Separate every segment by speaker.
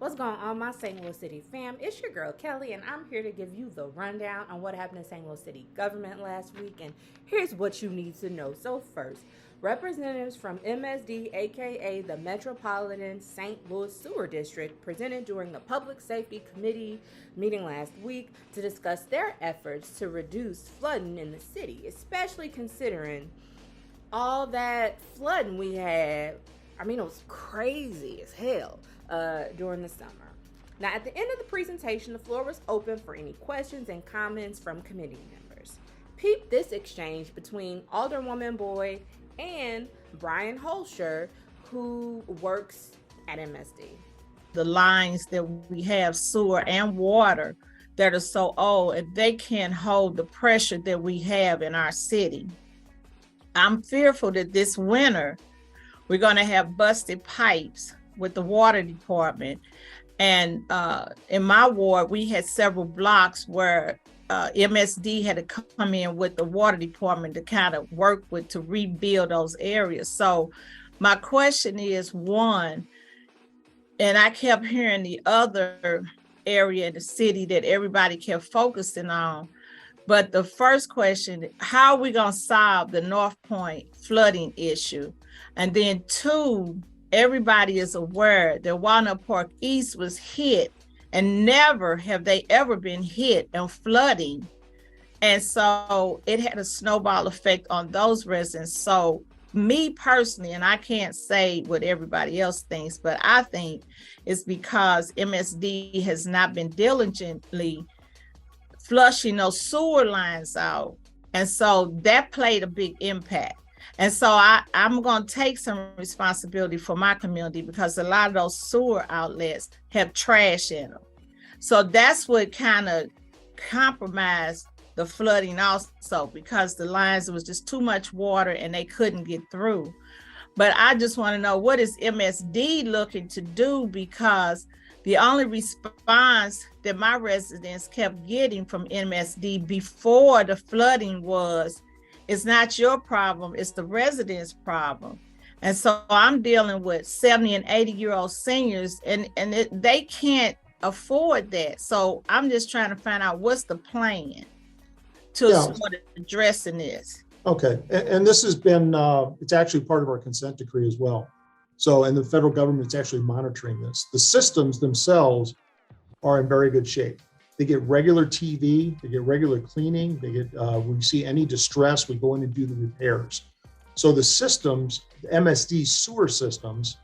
Speaker 1: What's going on, my St. Louis City fam? It's your girl Kelly, and I'm here to give you the rundown on what happened in St. Louis City government last week. And here's what you need to know. So, first, representatives from MSD, aka the Metropolitan St. Louis Sewer District, presented during the Public Safety Committee meeting last week to discuss their efforts to reduce flooding in the city, especially considering all that flooding we had. I mean, it was crazy as hell during the summer. Now, at the end of the presentation, the floor was open for any questions and comments from committee members. Peep this exchange between Alderwoman Boyd and Brian Holscher, who works at MSD.
Speaker 2: The lines that we have, sewer and water, that are so old, and they can't hold the pressure that we have in our city. I'm fearful that this winter we're going to have busted pipes with the water department. And in my ward, we had several blocks where MSD had to come in with the water department to kind of work with to rebuild those areas. So my question is, one, and I kept hearing the other area in the city that everybody kept focusing on. But the first question, how are we going to solve the North Point flooding issue? And then two, everybody is aware that Walnut Park East was hit, and never have they ever been hit in flooding. And so it had a snowball effect on those residents. So me personally, and I can't say what everybody else thinks, but I think it's because MSD has not been diligently flushing those sewer lines out. And so that played a big impact. And so I'm going to take some responsibility for my community because a lot of those sewer outlets have trash in them. So that's what kind of compromised the flooding also, because the lines, was just too much water and they couldn't get through. But I just want to know, what is MSD looking to do? Because the only response that my residents kept getting from MSD before the flooding was, it's not your problem, it's the residents' problem. And so I'm dealing with 70 and 80-year-old seniors, and they can't afford that. So I'm just trying to find out what's the plan to sort of addressing this.
Speaker 3: Okay, and this has been, it's actually part of our consent decree as well. So, and the federal government's actually monitoring this. The systems themselves are in very good shape. They get regular TV, they get regular cleaning, they get, when we see any distress, we go in and do the repairs. So the systems, the MSD sewer systems,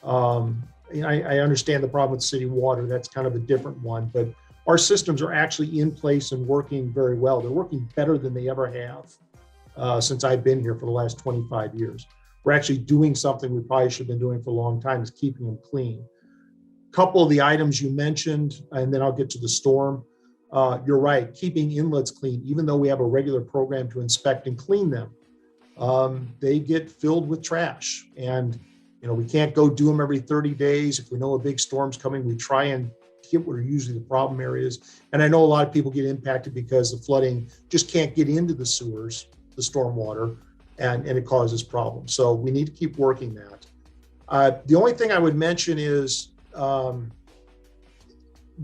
Speaker 3: I understand the problem with city water, that's kind of a different one, but our systems are actually in place and working very well. They're working better than they ever have since I've been here for the last 25 years. We're actually doing something we probably should have been doing for a long time, is keeping them clean. Couple of the items you mentioned, and then I'll get to the storm. You're right, keeping inlets clean, even though we have a regular program to inspect and clean them, they get filled with trash. And we can't go do them every 30 days. If we know a big storm's coming, we try and hit what are usually the problem areas. And I know a lot of people get impacted because the flooding just can't get into the sewers, the stormwater, and it causes problems. So we need to keep working that. The only thing I would mention is,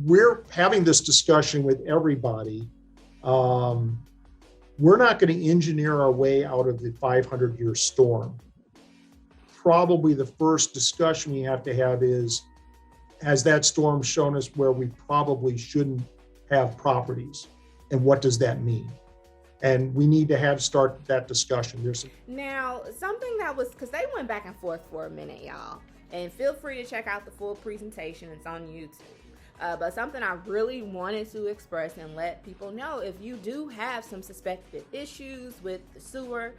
Speaker 3: we're having this discussion with everybody. We're not going to engineer our way out of the 500-year storm. Probably the first discussion we have to have is, has that storm shown us where we probably shouldn't have properties? And what does that mean? And we need to start that discussion.
Speaker 1: Now, something that was, because they went back and forth for a minute, y'all. And feel free to check out the full presentation. It's on YouTube. But something I really wanted to express and let people know, if you do have some suspected issues with the sewer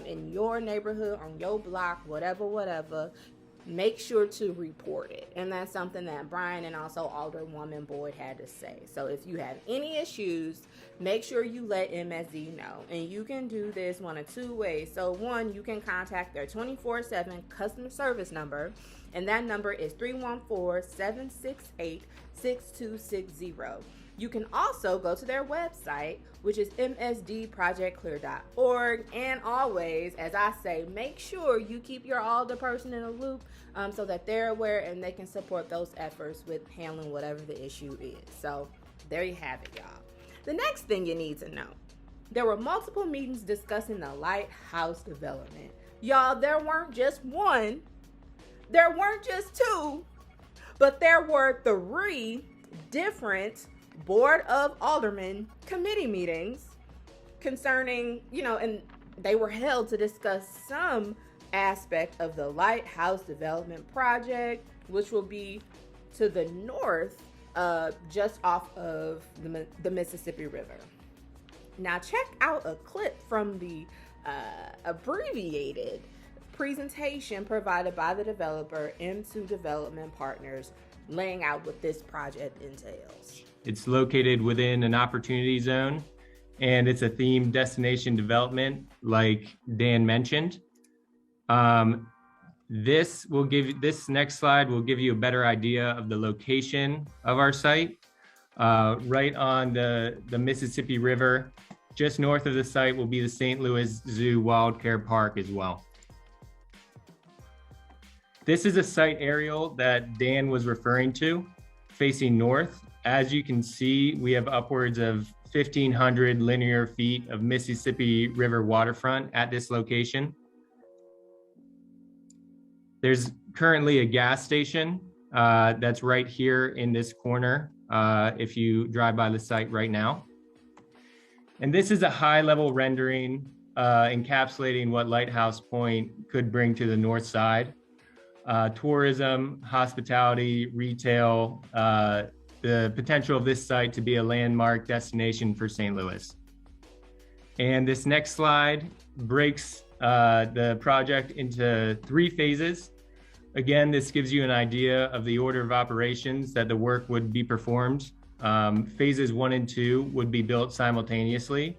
Speaker 1: in your neighborhood, on your block, whatever, make sure to report it. And that's something that Brian and also Alderwoman Boyd had to say. So if you have any issues, make sure you let MSD know. And you can do this one of two ways. So one, you can contact their 24/7 customer service number, and that number is 314-768-6260. You can also go to their website, which is msdprojectclear.org. And always, as I say, make sure you keep your alderperson in a loop so that they're aware and they can support those efforts with handling whatever the issue is. So there you have it, y'all. The next thing you need to know, there were multiple meetings discussing the Lighthouse Development. Y'all, there weren't just one, there weren't just two, but there were 3 different Board of Aldermen committee meetings concerning, and they were held to discuss some aspect of the Lighthouse Development project, which will be to the north, just off of the Mississippi River. Now check out a clip from the abbreviated presentation provided by the developer M2 Development Partners, laying out what this project entails.
Speaker 4: It's located within an opportunity zone, and it's a themed destination development, like Dan mentioned. This next slide will give you a better idea of the location of our site. Right on the Mississippi River, just north of the site will be the St. Louis Zoo Wildcare Park as well. This is a site aerial that Dan was referring to, facing north. As you can see, we have upwards of 1,500 linear feet of Mississippi River waterfront at this location. There's currently a gas station that's right here in this corner if you drive by the site right now. And this is a high-level rendering encapsulating what Lighthouse Point could bring to the north side. Tourism, hospitality, retail, the potential of this site to be a landmark destination for St. Louis. And this next slide breaks the project into 3 phases. Again, this gives you an idea of the order of operations that the work would be performed. Phases 1 and 2 would be built simultaneously,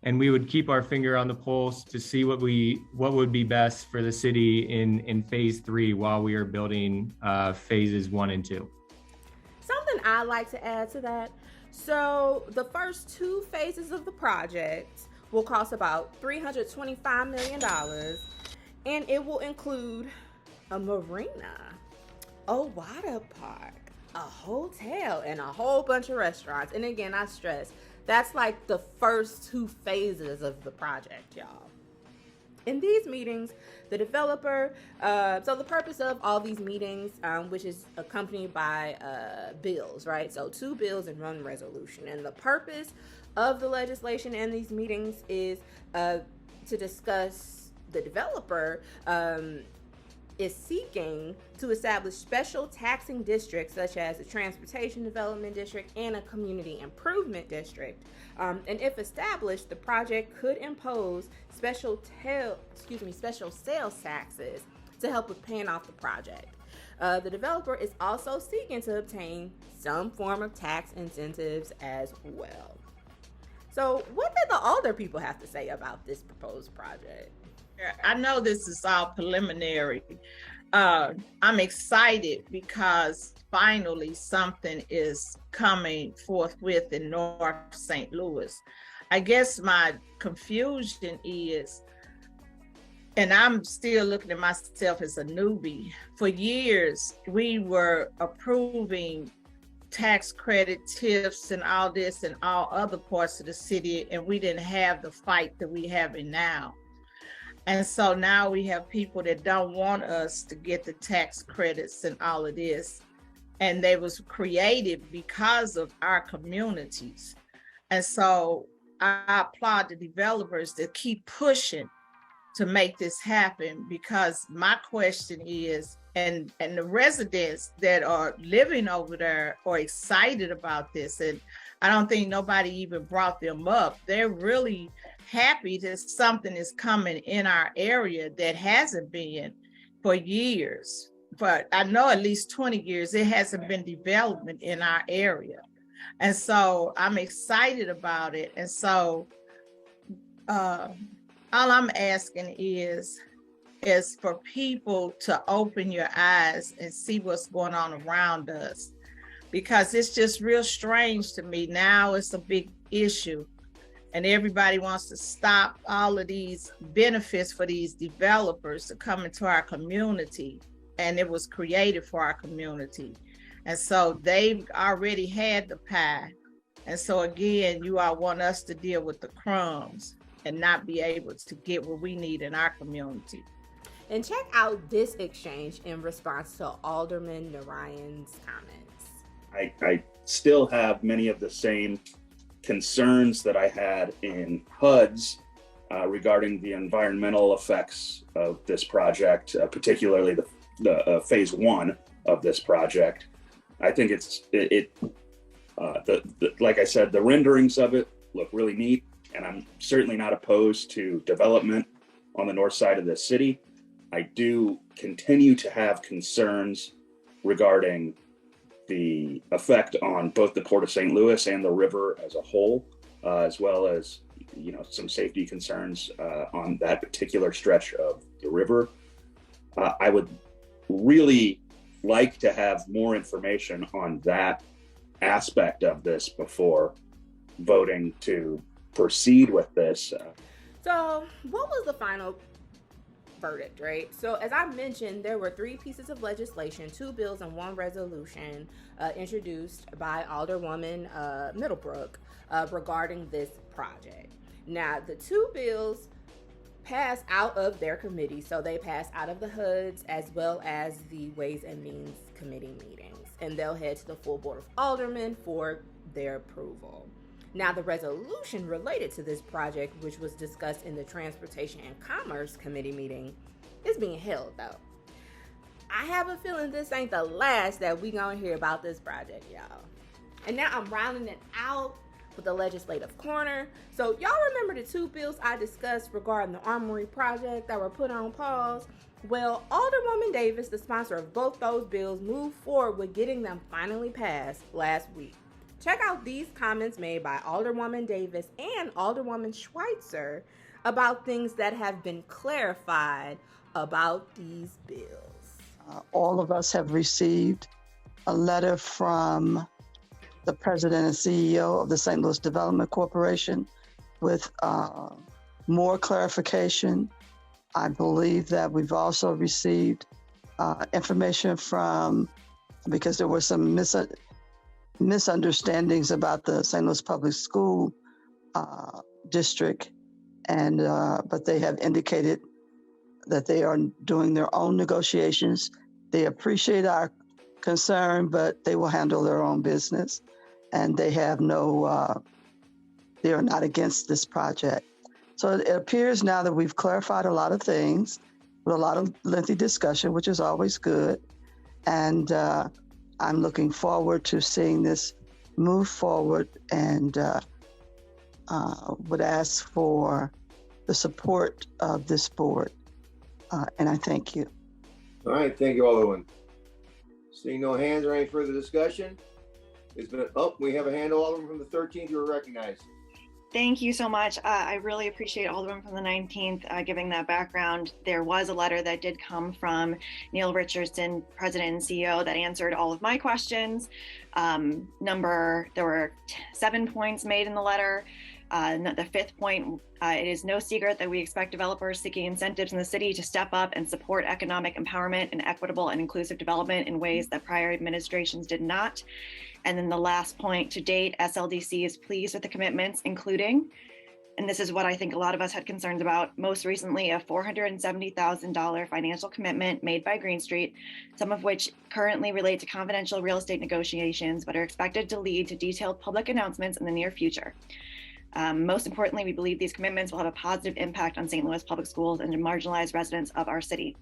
Speaker 4: and we would keep our finger on the pulse to see what would be best for the city in phase 3 while we are building phases 1 and 2.
Speaker 1: Something I'd like to add to that. So the first 2 phases of the project will cost about $325 million, and it will include a marina, a water park, a hotel, and a whole bunch of restaurants. And again, I stress, that's like the first 2 phases of the project, y'all. In these meetings, the developer, so the purpose of all these meetings, which is accompanied by bills, right? So 2 bills and 1 resolution. And the purpose of the legislation and these meetings is to discuss the developer is seeking to establish special taxing districts such as a transportation development district and a community improvement district. And if established, the project could impose special sales taxes to help with paying off the project. The developer is also seeking to obtain some form of tax incentives as well. So what did the Alder people have to say about this proposed project?
Speaker 2: I know this is all preliminary. I'm excited because finally something is coming forthwith in North St. Louis. I guess my confusion is, and I'm still looking at myself as a newbie, for years we were approving tax credit tips and all this in all other parts of the city, and we didn't have the fight that we have now. And so now we have people that don't want us to get the tax credits and all of this. And they was created because of our communities. And so I applaud the developers that keep pushing to make this happen, because my question is, and the residents that are living over there are excited about this. And I don't think nobody even brought them up. They're really happy that something is coming in our area that hasn't been for years. But I know at least 20 years, it hasn't been development in our area. And so I'm excited about it. And so all I'm asking is for people to open your eyes and see what's going on around us, because it's just real strange to me. Now it's a big issue and everybody wants to stop all of these benefits for these developers to come into our community, and it was created for our community. And so they've already had the pie. And so again, you all want us to deal with the crumbs and not be able to get what we need in our community.
Speaker 1: And check out this exchange in response to Alderman Narayan's comments.
Speaker 5: I still have many of the same concerns that I had in HUD's regarding the environmental effects of this project, particularly the phase one of this project. I think like I said, the renderings of it look really neat, and I'm certainly not opposed to development on the north side of the city. I do continue to have concerns regarding the effect on both the Port of St. Louis and the river as a whole, as well as, some safety concerns on that particular stretch of the river. I would really like to have more information on that aspect of this before voting to proceed with this.
Speaker 1: So what was the final verdict, right? So as I mentioned, there were 3 pieces of legislation, 2 bills and 1 resolution introduced by Alderwoman Middlebrook regarding this project. Now, the 2 bills passed out of their committee, so they passed out of the HUDs as well as the Ways and Means Committee meetings, and they'll head to the full Board of Aldermen for their approval. Now, the resolution related to this project, which was discussed in the Transportation and Commerce Committee meeting, is being held, though. I have a feeling this ain't the last that we gonna hear about this project, y'all. And now I'm rounding it out with the legislative corner. So y'all remember the 2 bills I discussed regarding the Armory project that were put on pause? Well, Alderwoman Davis, the sponsor of both those bills, moved forward with getting them finally passed last week. Check out these comments made by Alderwoman Davis and Alderwoman Schweitzer about things that have been clarified about these bills.
Speaker 6: All of us have received a letter from the president and CEO of the St. Louis Development Corporation with more clarification. I believe that we've also received information because there were some misunderstandings about the St. Louis Public School District, but they have indicated that they are doing their own negotiations. They appreciate our concern, but they will handle their own business, and they have they are not against this project. So it appears now that we've clarified a lot of things with a lot of lengthy discussion, which is always good. And I'm looking forward to seeing this move forward, and would ask for the support of this board. And I thank you.
Speaker 7: All right, thank you, Alderman. Seeing no hands or any further discussion, we have a hand, Alderman from the 13th. You are recognized.
Speaker 8: Thank you so much. I really appreciate Alderman from the 19th giving that background. There was a letter that did come from Neil Richardson, President and CEO, that answered all of my questions. There were 7 points made in the letter. The 5th point, it is no secret that we expect developers seeking incentives in the city to step up and support economic empowerment and equitable and inclusive development in ways that prior administrations did not. And then the last point, to date, SLDC is pleased with the commitments, including, and this is what I think a lot of us had concerns about, most recently a $470,000 financial commitment made by Green Street, some of which currently relate to confidential real estate negotiations, but are expected to lead to detailed public announcements in the near future. Most importantly, we believe these commitments will have a positive impact on St. Louis public schools and the marginalized residents of our city.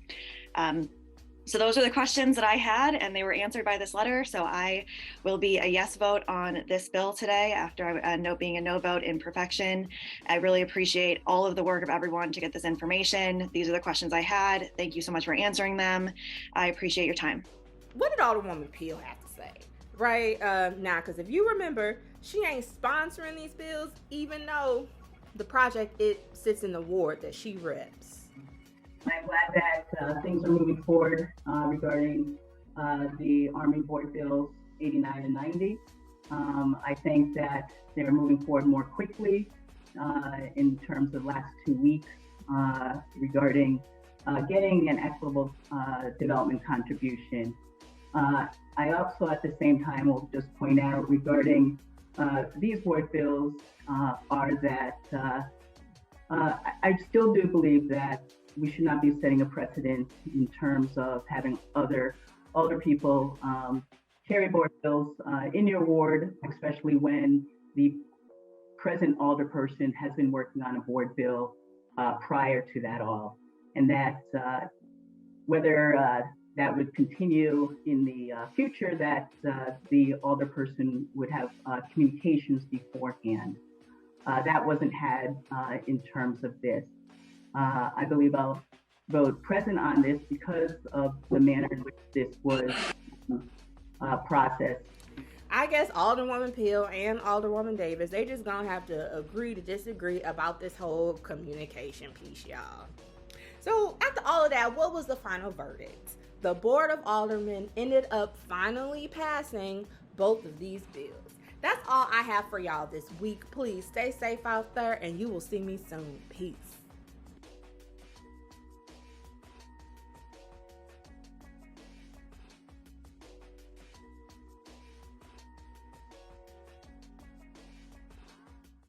Speaker 8: So those are the questions that I had, and they were answered by this letter. So I will be a yes vote on this bill today after being a no vote in perfection. I really appreciate all of the work of everyone to get this information. These are the questions I had. Thank you so much for answering them. I appreciate your time.
Speaker 1: What did Alderwoman Peel have to say? right? Now, because if you remember, she ain't sponsoring these bills, even though the project, it sits in the ward that she reps.
Speaker 9: I'm glad that things are moving forward regarding the Army Board Bills 89 and 90. I think that they're moving forward more quickly in terms of last 2 weeks regarding getting an equitable development contribution. I also, at the same time, will just point out regarding these board bills are that I still do believe that we should not be setting a precedent in terms of having other people carry board bills in your ward, especially when the present alderperson has been working on a board bill prior to that all. And that whether that would continue in the future, that the alderperson would have communications beforehand. That wasn't had in terms of this. I believe I'll vote present on this because of the manner in which this was processed.
Speaker 1: I guess Alderwoman Peel and Alderwoman Davis, they just gonna have to agree to disagree about this whole communication piece, y'all. So after all of that, what was the final verdict? The Board of Aldermen ended up finally passing both of these bills. That's all I have for y'all this week. Please stay safe out there, and you will see me soon. Peace.